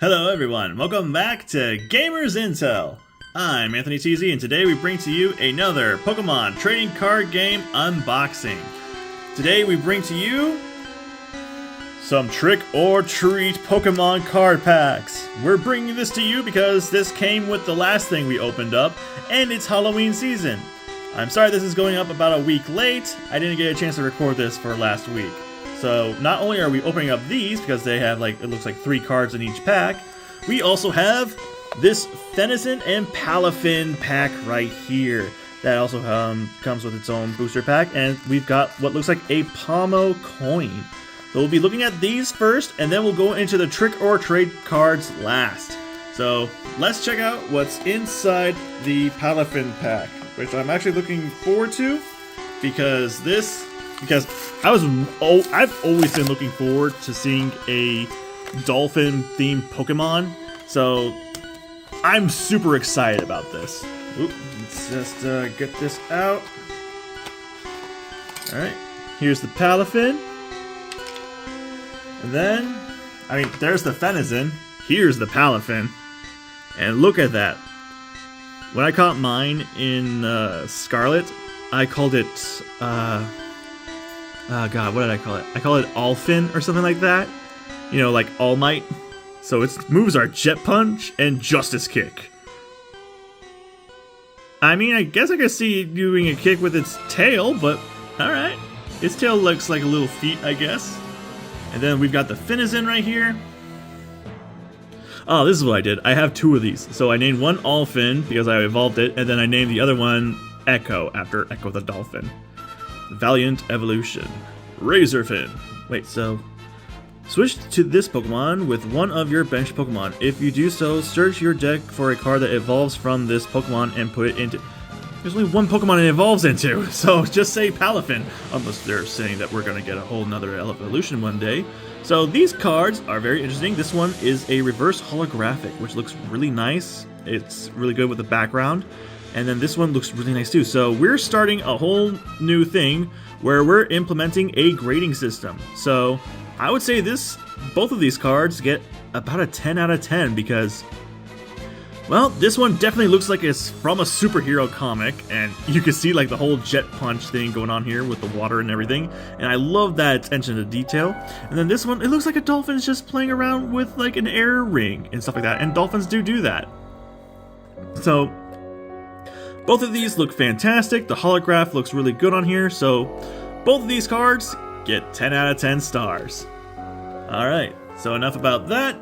Hello everyone, welcome back to gamersintel. I'm AnthonyTZ and today we bring to you another Pokemon trading card game unboxing. Today we bring to you some trick or treat Pokemon card packs. We're bringing this to you because this came with the last thing we opened up and it's Halloween season. I'm sorry this is going up about a week late. I didn't get a chance to record this for last week. So not only are we opening up these because they have it looks like 3 cards in each pack, we also have this Fenison and Palafin pack right here. That also comes with its own booster pack, and we've got what looks like a Pomo coin. So we'll be looking at these first, and then we'll go into the trick or trade cards last. So let's check out what's inside the Palafin pack, which I'm actually looking forward to because I've always been looking forward to seeing a dolphin-themed Pokemon, so I'm super excited about this. Oop, let's just get this out. Alright, here's the Palafin. And then, there's the Fenison. Here's the Palafin. And look at that. When I caught mine in Scarlet, I called it, oh god, what did I call it? I call it Alfin or something like that. You know, like All Might. So its moves are Jet Punch and Justice Kick. I guess I could see it doing a kick with its tail, but alright. Its tail looks like a little feet, I guess. And then we've got the Fenison right here. Oh, this is what I did. I have 2 of these. So I named one Alfin because I evolved it, and then I named the other one Echo after Echo the Dolphin. Valiant Evolution. Razorfin. Wait, so switch to this Pokemon with one of your bench Pokemon. If you do so, search your deck for a card that evolves from this Pokemon and put it into... There's only one Pokemon it evolves into, so just say Palafin. Unless they're saying that we're going to get a whole nother evolution one day. So these cards are very interesting. This one is a reverse holographic, which looks really nice. It's really good with the background. And then this one looks really nice too. So we're starting a whole new thing where we're implementing a grading system. So I would say both of these cards get about a 10 out of 10 because, well, this one definitely looks like it's from a superhero comic, and you can see the whole Jet Punch thing going on here with the water and everything, and I love that attention to detail. And then this one, it looks like a dolphin's just playing around with an air ring and stuff like that, and dolphins do that. So both of these look fantastic. The holograph looks really good on here, so both of these cards get 10 out of 10 stars. Alright, so enough about that.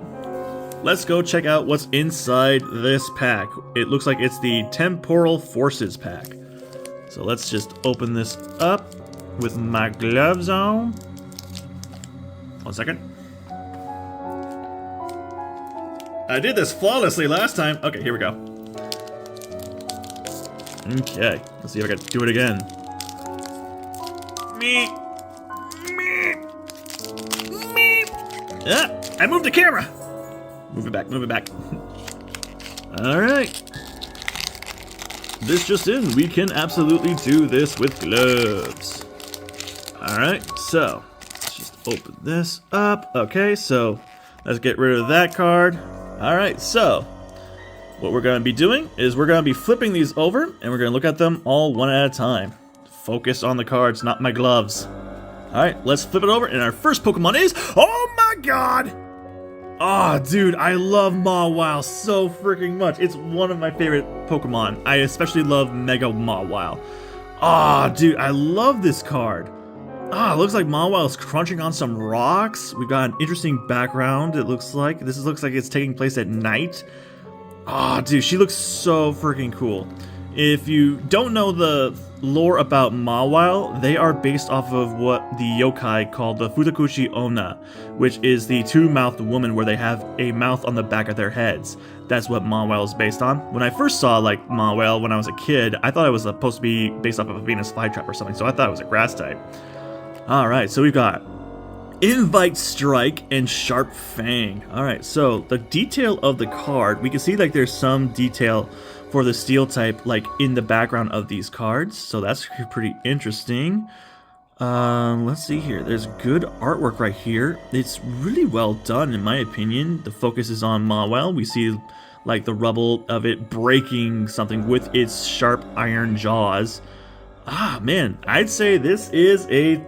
Let's go check out what's inside this pack. It looks like it's the Temporal Forces pack. So let's just open this up with my gloves on. 1 second. I did this flawlessly last time. Okay, here we go. Okay, let's see if I can do it again. Ah, I moved the camera! Move it back. Alright. This just in, we can absolutely do this with gloves. Alright, so let's just open this up. Okay, so let's get rid of that card. Alright, so what we're going to be doing is we're going to be flipping these over, and we're going to look at them all one at a time. Focus on the cards, not my gloves. Alright, let's flip it over, and our first Pokemon is... Oh my god! Oh, dude, I love Mawile so freaking much. It's one of my favorite Pokemon. I especially love Mega Mawile. Oh, dude, I love this card. Ah, it looks like Mawile is crunching on some rocks. We've got an interesting background, it looks like. This looks like it's taking place at night. Oh, dude, she looks so freaking cool. If you don't know the lore about Mawile, they are based off of what the yokai called the Futakushi Onna, which is the 2-mouthed woman where they have a mouth on the back of their heads. That's what Mawile is based on. When I first saw Mawile when I was a kid, I thought it was supposed to be based off of a Venus flytrap or something, so I thought it was a grass type. Alright, so we've got Invite Strike and Sharp Fang. Alright, so the detail of the card, we can see there's some detail for the steel type in the background of these cards, so that's pretty interesting. Let's see here. There's good artwork right here. It's really well done in my opinion. The focus is on Mawel. We see like the rubble of it breaking something with its sharp iron jaws. Ah, man, I'd say this is a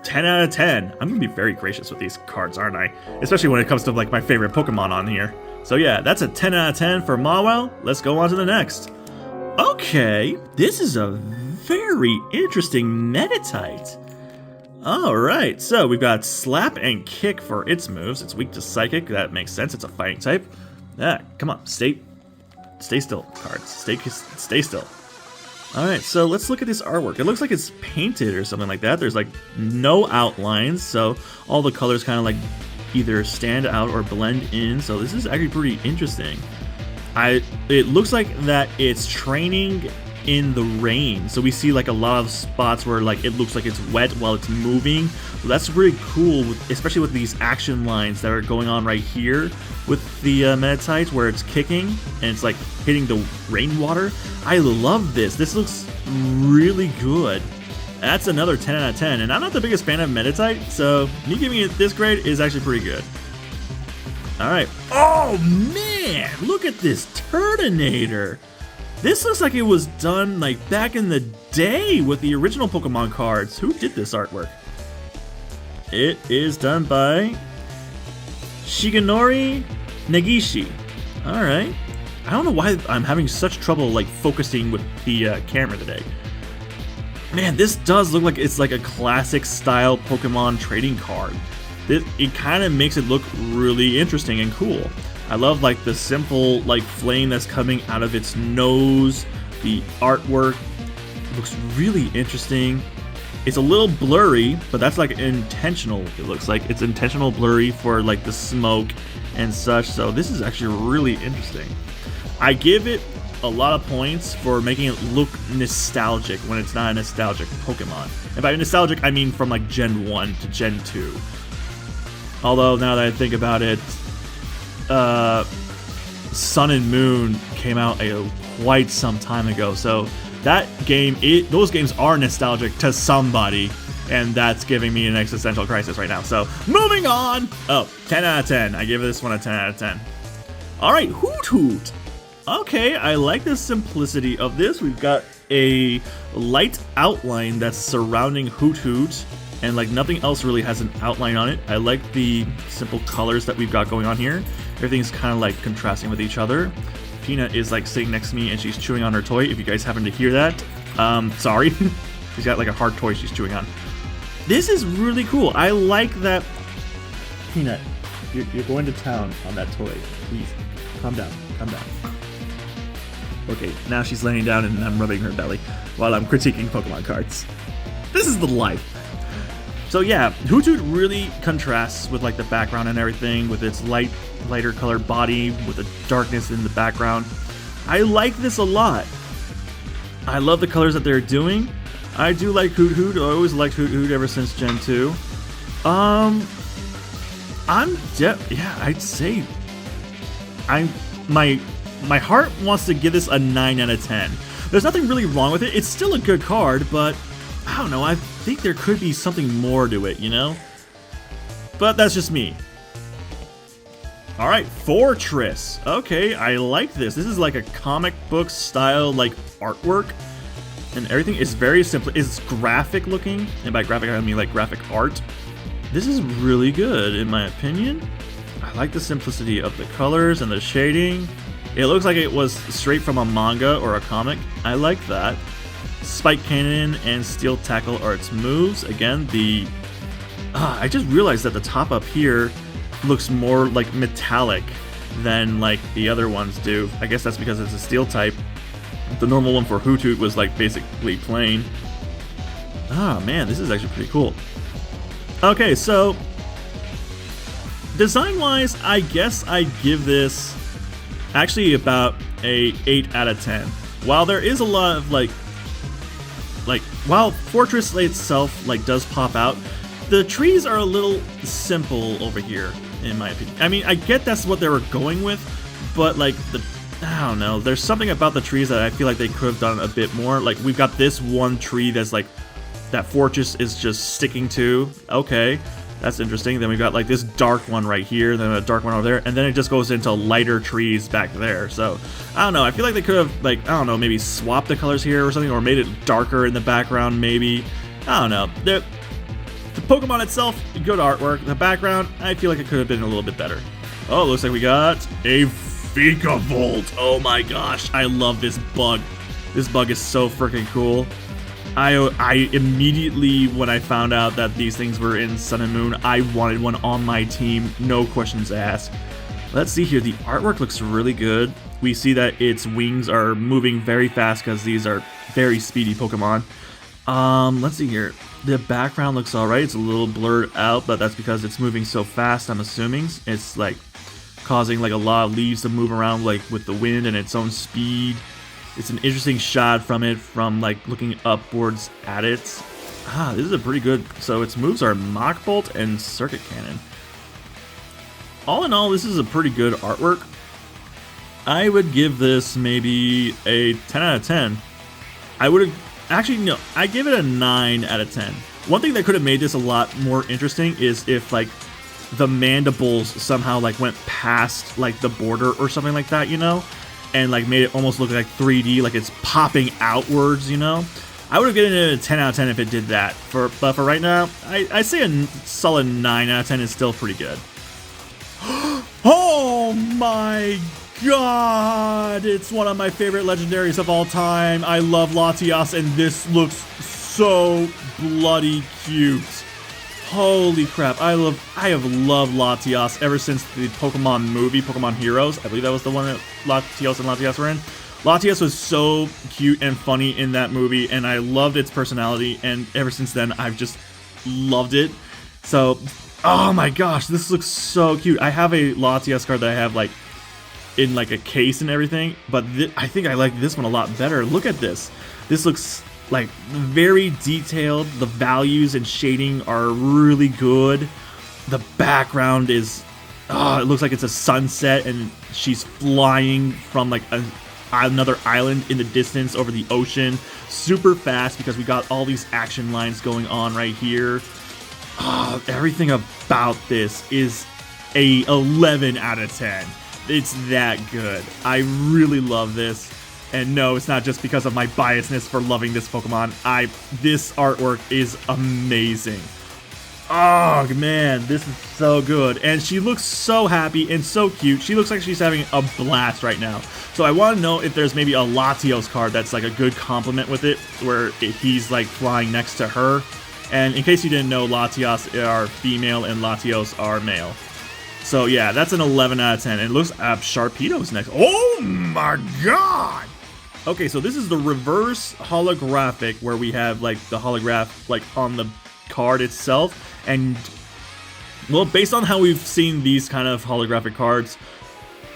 10 out of 10. I'm gonna be very gracious with these cards, aren't I? Especially when it comes to like my favorite Pokemon on here. So yeah, that's a 10 out of 10 for Mawel. Let's go on to the next. Okay, this is a very interesting Meditite. Alright, so we've got Slap and Kick for its moves. It's weak to Psychic, that makes sense, it's a fighting type. Yeah, come on, stay still, cards. Stay still. Alright, so let's look at this artwork. It looks like it's painted or something like that. There's like no outlines, so all the colors kind of like either stand out or blend in, so this is actually pretty interesting. It looks like that it's training in the rain, so we see like a lot of spots where like it looks like it's wet while it's moving. So that's really cool, especially with these action lines that are going on right here with the Meditite, where it's kicking and it's like hitting the rainwater. I love this. This looks really good. That's another 10 out of 10, and I'm not the biggest fan of Meditite, so me giving it this grade is actually pretty good. Alright. Oh man! Look at this Turtonator! This looks like it was done like back in the day with the original Pokemon cards. Who did this artwork? It is done by Shigenori Negishi. Alright. I don't know why I'm having such trouble like focusing with the camera today. Man, this does look like it's like a classic style Pokemon trading card. It kind of makes it look really interesting and cool. I love like the simple like flame that's coming out of its nose. The artwork looks really interesting. It's a little blurry, but that's like intentional. It looks like it's intentional blurry for like the smoke and such. So this is actually really interesting. I give it a lot of points for making it look nostalgic when it's not a nostalgic Pokemon. And by nostalgic, I mean from like Gen 1 to Gen 2. Although now that I think about it, Sun and Moon came out quite some time ago, so that game, those games are nostalgic to somebody, and that's giving me an existential crisis right now. So moving on. Oh, 10 out of 10. I give this one a 10 out of 10. All right, Hoot Hoot. Okay, I like the simplicity of this. We've got a light outline that's surrounding Hoot Hoot, and like nothing else really has an outline on it. I like the simple colors that we've got going on here. Everything's kind of like contrasting with each other. Peanut is like sitting next to me and she's chewing on her toy. If you guys happen to hear that, sorry. She's got like a hard toy she's chewing on. This is really cool. I like that. Peanut, you're going to town on that toy. Please, calm down, calm down. Okay, now she's laying down and I'm rubbing her belly while I'm critiquing Pokemon cards. This is the life. So yeah, Hoot Hoot really contrasts with like the background and everything, with its lighter colored body, with the darkness in the background. I like this a lot. I love the colors that they're doing. I do like Hoot Hoot. I always liked Hoot Hoot ever since Gen 2. Yeah, I'd say my heart wants to give this a 9 out of 10. There's nothing really wrong with it. It's still a good card, but I don't know, I think there could be something more to it, you know? But that's just me. Alright, Fortress. Okay, I like this. This is like a comic book style like artwork. And everything is very simple. It's graphic looking. And by graphic, I mean like graphic art. This is really good in my opinion. I like the simplicity of the colors and the shading. It looks like it was straight from a manga or a comic. I like that. Spike Cannon and Steel Tackle are its moves. Again, I just realized that the top up here looks more like metallic than like the other ones do. I guess that's because it's a steel type. The normal one for Hoot Hoot was like basically plain. Ah man, this is actually pretty cool. Okay, so design wise, I guess I give this actually about a 8 out of 10. While there is a lot of while Fortress itself like does pop out, the trees are a little simple over here in my opinion. I mean, I get that's what they were going with, but like I don't know, there's something about the trees that I feel like they could have done a bit more. Like we've got this one tree that's like that fortress is just sticking to. Okay, that's interesting. Then we've got like this dark one right here, then a dark one over there, and then it just goes into lighter trees back there. So I don't know, I feel like they could have, like, I don't know, maybe swapped the colors here or something, or made it darker in the background maybe. I don't know. The Pokemon itself, good artwork. The background, I feel like it could have been a little bit better. Oh, looks like we got a Vikavolt. Oh my gosh, I love this bug. This bug is so freaking cool. I immediately, when I found out that these things were in Sun and Moon, I wanted one on my team, no questions asked. Let's see here, the artwork looks really good. We see that its wings are moving very fast because these are very speedy Pokemon. Let's see here. The background looks alright. It's a little blurred out, but that's because it's moving so fast, I'm assuming. It's like causing like a lot of leaves to move around like with the wind and its own speed. It's an interesting shot from it, from like looking upwards at it. This is a pretty good, so its moves are Mach Bolt and Circuit Cannon. All in all, this is a pretty good artwork. I would give this maybe a 10 out of 10. I would have, actually no, I give it a 9 out of 10. One thing that could have made this a lot more interesting is if like the mandibles somehow like went past like the border or something like that, you know? And like made it almost look like 3D, like it's popping outwards, you know? I would have given it a 10 out of 10 if it did that. But for right now, I say a solid 9 out of 10 is still pretty good. Oh my god! It's one of my favorite legendaries of all time. I love Latias, and this looks so bloody cute. Holy crap, I have loved Latias ever since the Pokemon movie, Pokemon Heroes. I believe that was the one that Latios and Latias were in. Latias was so cute and funny in that movie, and I loved its personality, and ever since then, I've just loved it. So, oh my gosh, this looks so cute. I have a Latias card that I have, like, in, like, a case and everything, but I think I like this one a lot better. Look at this. This looks like very detailed. The values and shading are really good. The background is, it looks like it's a sunset and she's flying from like another island in the distance over the ocean, super fast because we got all these action lines going on right here. Everything about this is a 11 out of 10. It's that good. I really love this. And no, it's not just because of my biasness for loving this Pokemon. This artwork is amazing. Oh man, this is so good. And she looks so happy and so cute. She looks like she's having a blast right now. So I want to know if there's maybe a Latios card that's like a good compliment with it, where he's like flying next to her. And in case you didn't know, Latias are female and Latios are male. So yeah, that's an 11 out of 10. And it looks Sharpedo's next. Oh my god! Okay, so this is the reverse holographic, where we have like the holograph like on the card itself. And well, based on how we've seen these kind of holographic cards,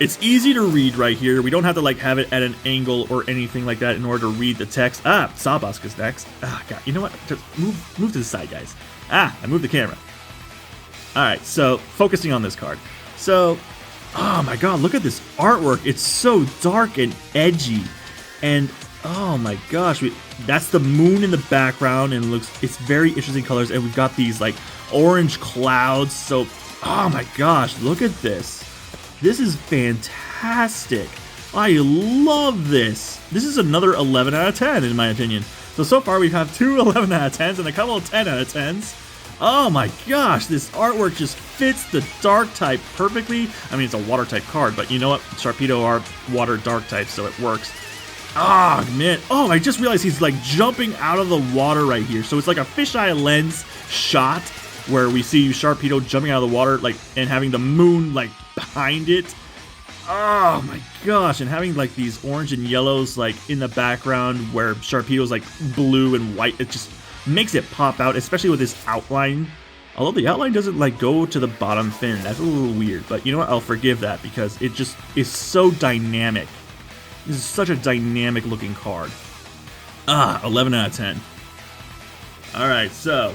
it's easy to read right here. We don't have to like have it at an angle or anything like that in order to read the text. Sabask is next. God, you know what? Just move to the side, guys. I moved the camera. Alright, so focusing on this card. So, oh my god, look at this artwork. It's so dark and edgy. And oh my gosh, that's the moon in the background, and it's very interesting colors, and we've got these like orange clouds. So, oh my gosh, look at this. This is fantastic. I love this. This is another 11 out of 10 in my opinion. So far we have two 11 out of 10s and a couple of 10 out of 10s. Oh my gosh, this artwork just fits the dark type perfectly. I mean, it's a water type card, but you know what? Sharpedo are water dark types, so it works. Ah, man. Oh, I just realized he's like jumping out of the water right here. So it's like a fisheye lens shot where we see Sharpedo jumping out of the water, like, and having the moon like behind it. Oh my gosh, and having like these orange and yellows like in the background where Sharpedo's like blue and white. It just makes it pop out, especially with this outline. Although the outline doesn't like go to the bottom fin. That's a little weird, but you know what? I'll forgive that because it just is so dynamic. This is such a dynamic looking card. 11 out of 10. Alright, so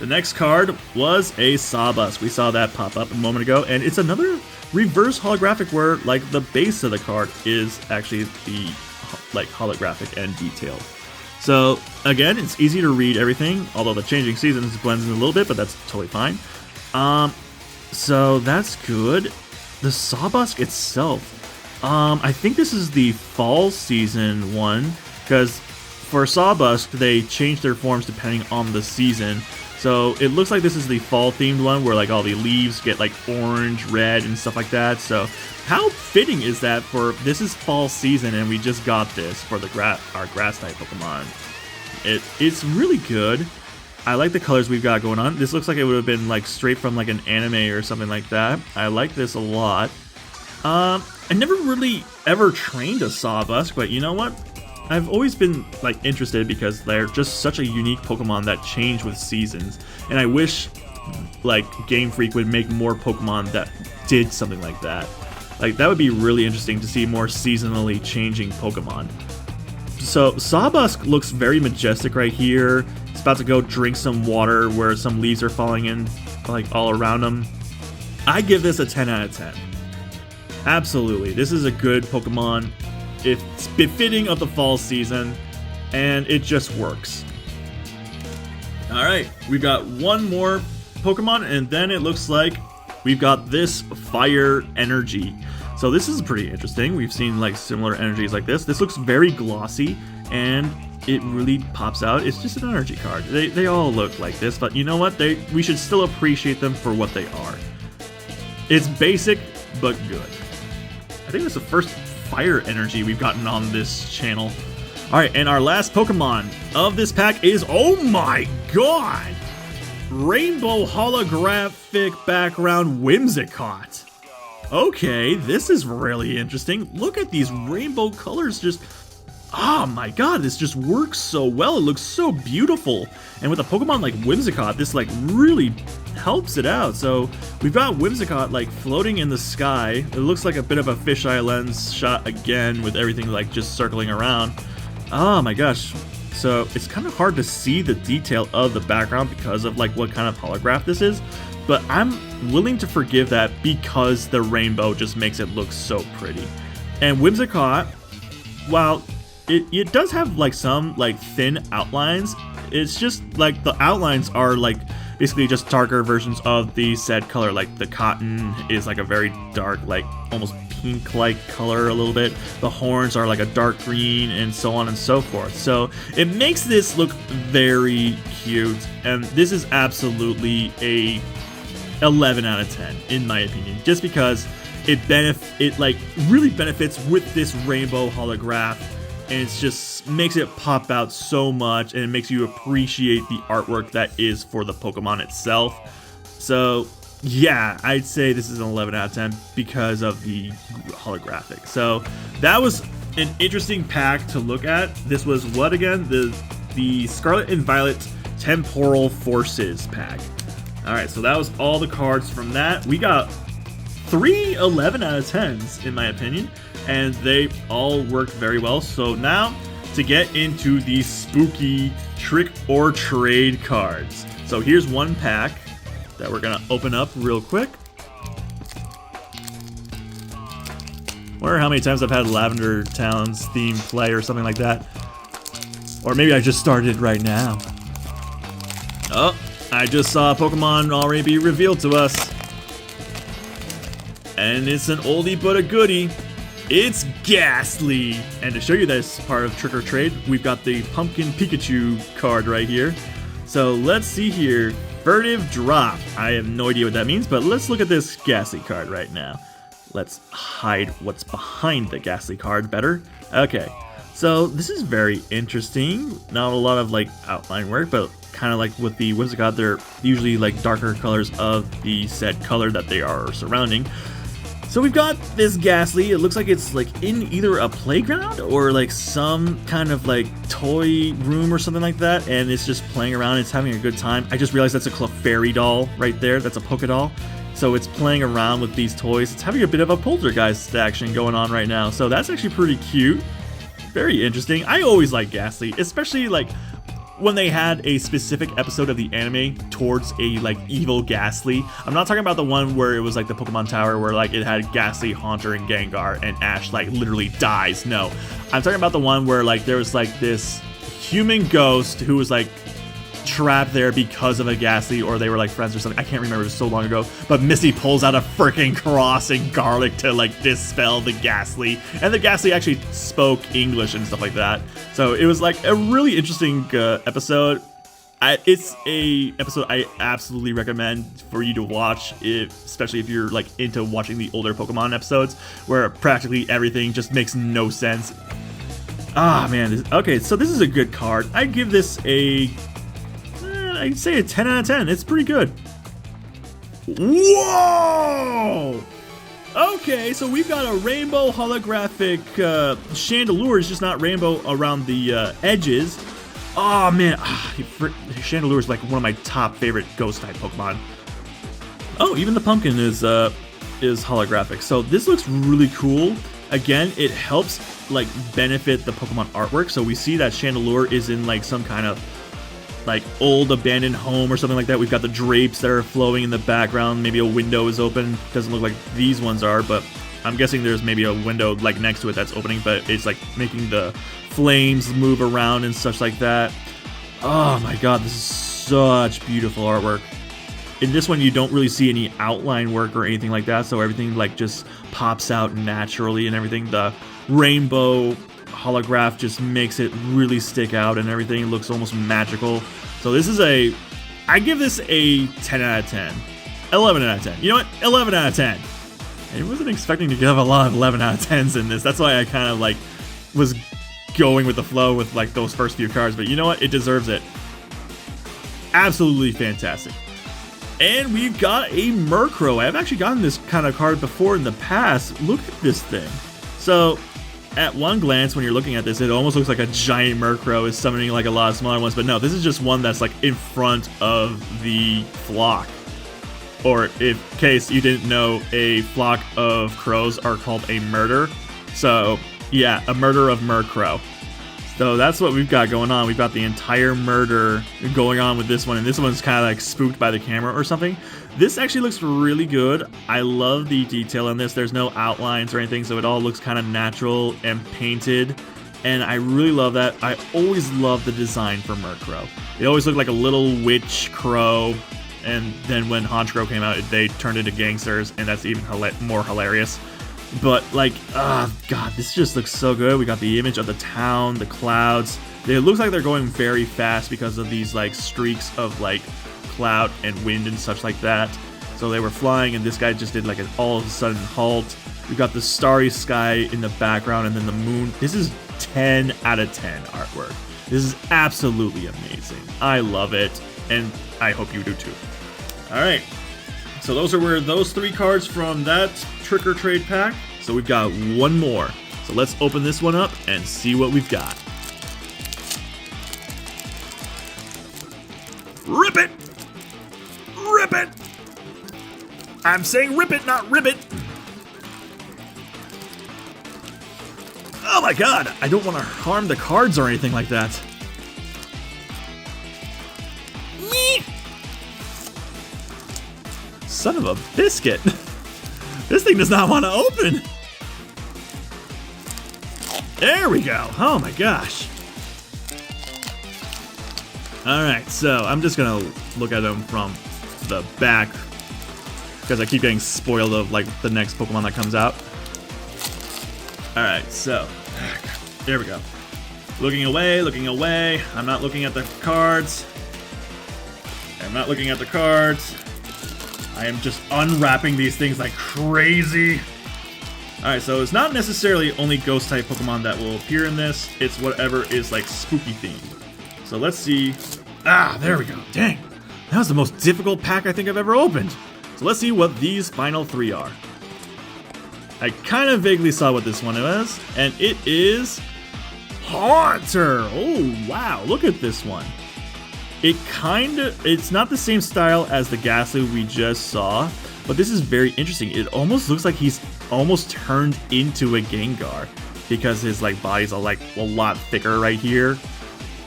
the next card was a Sabask. We saw that pop up a moment ago, and it's another reverse holographic where like the base of the card is actually the like holographic and detailed. So again, it's easy to read everything, although the changing seasons blends in a little bit, but that's totally fine. So that's good. The Sawbusk itself, I think this is the fall season one, because for Sawbusk, they change their forms depending on the season. So it looks like this is the fall themed one where like all the leaves get like orange, red, and stuff like that. So how fitting is that for this is fall season and we just got this for the our grass type Pokemon. It's really good. I like the colors we've got going on. This looks like it would have been like straight from like an anime or something like that. I like this a lot. I never really ever trained a Sawbusk, but you know what? I've always been like interested because they're just such a unique Pokemon that change with seasons, and I wish like Game Freak would make more Pokemon that did something like that. Like that would be really interesting to see more seasonally changing Pokemon. So Sawbusk looks very majestic right here. It's about to go drink some water where some leaves are falling in like all around him. I give this a 10 out of 10. Absolutely, this is a good Pokemon. It's befitting of the fall season, and it just works. Alright, we've got one more Pokemon, and then it looks like we've got this Fire Energy. So this is pretty interesting. We've seen like similar energies like this. This looks very glossy, and it really pops out. It's just an energy card. They all look like this, but you know what? We should still appreciate them for what they are. It's basic, but good. I think that's the first Fire Energy we've gotten on this channel. Alright, and our last Pokemon of this pack is, oh my god! Rainbow holographic background Whimsicott. Okay, this is really interesting. Look at these rainbow colors just... Oh my god, this just works so well. It looks so beautiful. And with a Pokemon like Whimsicott, this like really helps it out. So we've got Whimsicott like floating in the sky. It looks like a bit of a fisheye lens shot again with everything like just circling around. Oh my gosh. So it's kind of hard to see the detail of the background because of like what kind of holograph this is. But I'm willing to forgive that because the rainbow just makes it look so pretty. And Whimsicott, while it does have like some like thin outlines, it's just like the outlines are like basically just darker versions of the said color. Like the cotton is like a very dark, like almost pink-like color a little bit. The horns are like a dark green, and so on and so forth. So it makes this look very cute, and this is absolutely a 11 out of 10 in my opinion, just because it like really benefits with this rainbow holograph, and it just makes it pop out so much, and it makes you appreciate the artwork that is for the Pokemon itself. So yeah, I'd say this is an 11 out of 10 because of the holographic. So that was an interesting pack to look at. This was what again? The Scarlet and Violet Temporal Forces pack. Alright, so that was all the cards from that. We got 3 11 out of 10s in my opinion, and they all worked very well. So now to get into the spooky trick or trade cards. So here's one pack that we're gonna open up real quick. Wonder how many times I've had Lavender Town's theme play or something like that. Or maybe I just started right now. Oh, I just saw a Pokemon already be revealed to us. And it's an oldie but a goodie. It's Ghastly! And to show you that it's part of Trick or Trade, we've got the Pumpkin Pikachu card right here. So let's see here. Furtive Drop. I have no idea what that means, but let's look at this Ghastly card right now. Let's hide what's behind the Ghastly card better. Okay, so this is very interesting. Not a lot of like outline work, but kind of like with the Whimsicott, they're usually like darker colors of the said color that they are surrounding. So we've got this Ghastly. It looks like it's like in either a playground or like some kind of like toy room or something like that, and it's just playing around. It's having a good time. I just realized that's a Clefairy doll right there. That's a Poké doll. So it's playing around with these toys. It's having a bit of a poltergeist action going on right now. So that's actually pretty cute. Very interesting. I always like Ghastly, especially like when they had a specific episode of the anime towards a like evil Ghastly. I'm not talking about the one where it was like the Pokemon Tower where like it had Ghastly, Haunter, and Gengar, and Ash like literally dies. No, I'm talking about the one where like there was like this human ghost who was like trapped there because of a Ghastly, or they were like friends or something. I can't remember, it was so long ago. But Misty pulls out a freaking cross and garlic to like dispel the Ghastly, and the Ghastly actually spoke English and stuff like that. So it was like a really interesting episode. It's a episode I absolutely recommend for you to watch, especially if you're like into watching the older Pokemon episodes where practically everything just makes no sense. Ah man, okay, so this is a good card. I give this I'd say a 10 out of 10. It's pretty good. Whoa! Okay, so we've got a rainbow holographic Chandelure. It's just not rainbow around the edges. Oh man, Chandelure is like one of my top favorite ghost type Pokemon. Oh, even the pumpkin is holographic. So this looks really cool. Again, it helps like benefit the Pokemon artwork. So we see that Chandelure is in like some kind of like old abandoned home or something like that. We've got the drapes that are flowing in the background. Maybe a window is open. Doesn't look like these ones are, but I'm guessing there's maybe a window like next to it that's opening, but it's like making the flames move around and such like that. Oh my god, this is such beautiful artwork. In this one, you don't really see any outline work or anything like that, so everything like just pops out naturally and everything. The rainbow holograph just makes it really stick out and everything. It looks almost magical. So this is I give this a 10 out of 10. 11 out of 10. You know what? 11 out of 10. I wasn't expecting to give a lot of 11 out of 10s in this. That's why I kind of like was going with the flow with like those first few cards, but you know what? It deserves it. Absolutely fantastic. And we've got a Murkrow. I've actually gotten this kind of card before in the past. Look at this thing. So at one glance, when you're looking at this, it almost looks like a giant Murkrow is summoning like a lot of smaller ones, but no, this is just one that's like in front of the flock. Or in case you didn't know, a flock of crows are called a murder. So yeah, a murder of Murkrow. So that's what we've got going on. We've got the entire murder going on with this one, and this one's kind of like spooked by the camera or something. This actually looks really good. I love the detail on this. There's no outlines or anything, so it all looks kind of natural and painted. And I really love that. I always love the design for Murkrow. It always looked like a little witch crow, and then when Honchkrow came out, they turned into gangsters, and that's even more hilarious. But like, god, this just looks so good. We got the image of the town, the clouds. It looks like they're going very fast because of these like streaks of like cloud and wind and such like that. So they were flying, and this guy just did like an all of a sudden halt. We got the starry sky in the background, and then the moon. This is 10 out of 10 artwork. This is absolutely amazing. I love it, and I hope you do too. All right. So those were those 3 cards from that Trick or Trade pack. So we've got one more. So let's open this one up and see what we've got. Rip it! Rip it! I'm saying rip it, not ribbit. Oh my god, I don't want to harm the cards or anything like that. Son of a biscuit. This thing does not want to open. There we go. Oh my gosh. Alright, so I'm just gonna look at them from the back because I keep getting spoiled of like the next Pokemon that comes out. Alright, so there we go. Looking away, looking away. I'm not looking at the cards. I'm not looking at the cards. I am just unwrapping these things like crazy. Alright, so it's not necessarily only ghost type Pokemon that will appear in this. It's whatever is like spooky themed. So let's see. Ah, there we go. Dang. That was the most difficult pack I think I've ever opened. So let's see what these final 3 are. I kind of vaguely saw what this one was, and it is Haunter. Oh, wow. Look at this one. It's not the same style as the Ghastly we just saw, but this is very interesting. It almost looks like he's almost turned into a Gengar because his like body's like a lot thicker right here.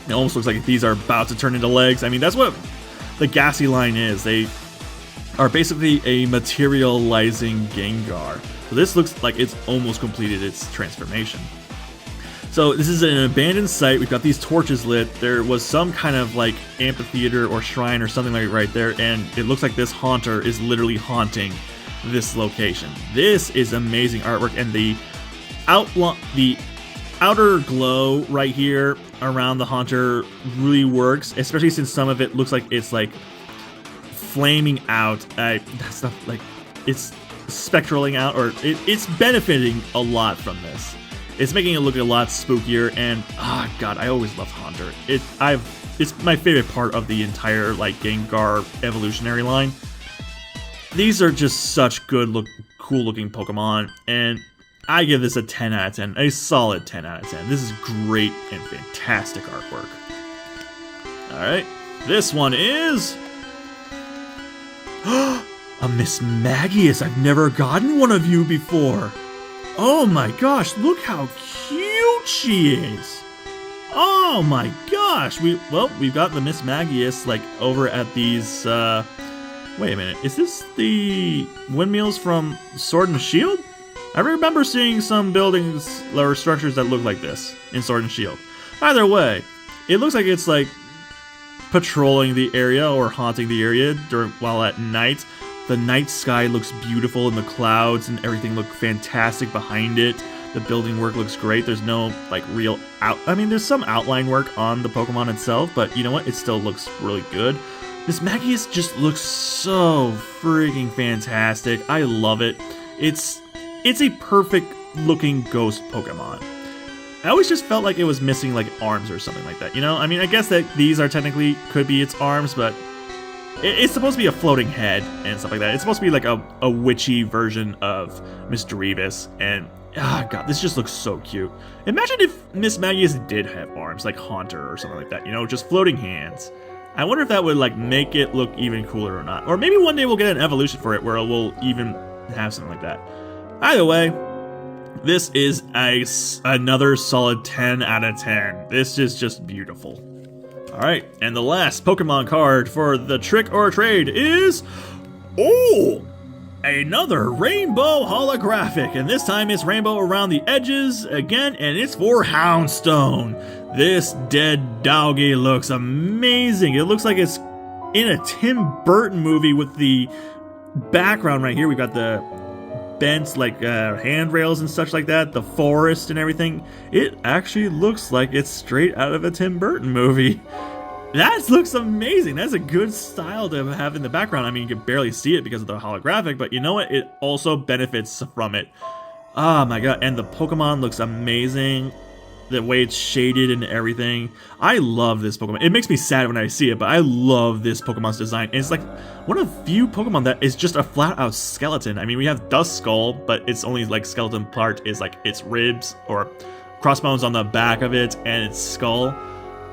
It almost looks like these are about to turn into legs. I mean, that's what the Ghastly line is. They are basically a materializing Gengar. So this looks like it's almost completed its transformation. So this is an abandoned site. We've got these torches lit. There was some kind of like amphitheater or shrine or something like right there, and it looks like this haunter is literally haunting this location. This is amazing artwork, and the outer glow right here around the haunter really works, especially since some of it looks like it's like flaming out. That's not like it's spectraling out, or it's benefiting a lot from this. It's making it look a lot spookier, and god, I always loved Haunter. It's my favorite part of the entire like Gengar evolutionary line. These are just such cool looking Pokemon, and I give this a 10 out of 10, a solid 10 out of 10. This is great and fantastic artwork. Alright, this one is a Miss Magius. I've never gotten one of you before. Oh my gosh, look how cute she is. Oh my gosh. We've got the Miss Magius like over at these wait a minute. Is this the windmills from Sword and Shield? I remember seeing some buildings or structures that look like this in Sword and Shield. Either way, it looks like it's like patrolling the area or haunting the area while at night. The night sky looks beautiful, and the clouds and everything look fantastic behind it. The building work looks great. There's no like real there's some outline work on the Pokemon itself, but you know what? It still looks really good. This Magius just looks so freaking fantastic. I love it. It's a perfect looking ghost Pokemon. I always just felt like it was missing like arms or something like that, you know? I mean, I guess that these are technically could be its arms, but it's supposed to be a floating head and stuff like that. It's supposed to be like a witchy version of Mr. Revis, and god, this just looks so cute. Imagine if Miss Magius did have arms, like Haunter or something like that, you know, just floating hands. I wonder if that would like make it look even cooler or not. Or maybe one day we'll get an evolution for it where we'll even have something like that. Either way, this is another solid 10 out of 10. This is just beautiful. Alright, and the last Pokemon card for the Trick or Trade is... another Rainbow Holographic, and this time it's rainbow around the edges again, and it's for Houndstone. This dead doggy looks amazing. It looks like it's in a Tim Burton movie with the background right here. We've got the bent like handrails and such like that, the forest and everything. It actually looks like it's straight out of a Tim Burton movie. That looks amazing. That's a good style to have in the background. I mean, you can barely see it because of the holographic, but you know what? It also benefits from it. Oh my god, and the Pokemon looks amazing. The way it's shaded and everything. I love this Pokemon. It makes me sad when I see it, but I love this Pokemon's design. And it's like one of the few Pokemon that is just a flat-out skeleton. I mean, we have Duskull, but it's only like skeleton part is like its ribs or crossbones on the back of it and its skull.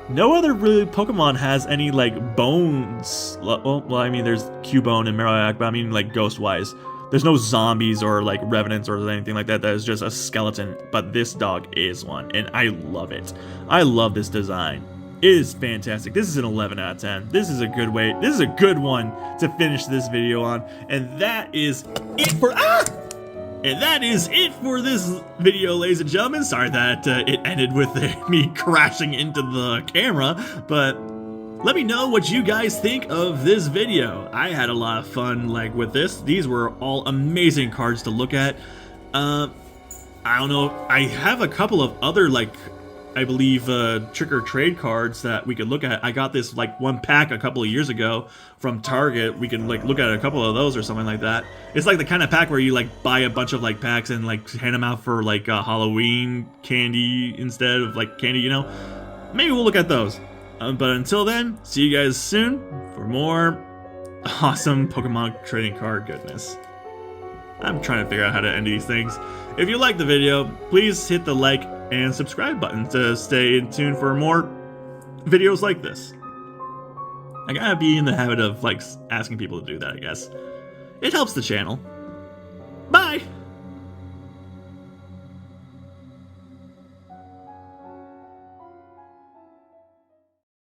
No other really Pokemon has any like bones. Well, I mean, there's Cubone and Marowak, but I mean like ghost-wise. There's no zombies or like revenants or anything like that. That is just a skeleton, but this dog is one, and I love it. I love this design. It is fantastic. This is an 11 out of 10. This is a good way. This is a good one to finish this video on, and that is it for And that is it for this video, ladies and gentlemen. Sorry that it ended with me crashing into the camera, but let me know what you guys think of this video. I had a lot of fun like with this. These were all amazing cards to look at. I don't know. I have a couple of other like, I believe trick or trade cards that we could look at. I got this like one pack a couple of years ago from Target. We can like look at a couple of those or something like that. It's like the kind of pack where you like buy a bunch of like packs and like hand them out for like Halloween candy instead of like candy, you know? Maybe we'll look at those. But until then, see you guys soon for more awesome Pokemon trading card goodness. I'm trying to figure out how to end these things. If you liked the video, please hit the like and subscribe button to stay in tune for more videos like this. I gotta be in the habit of like asking people to do that, I guess. It helps the channel. Bye!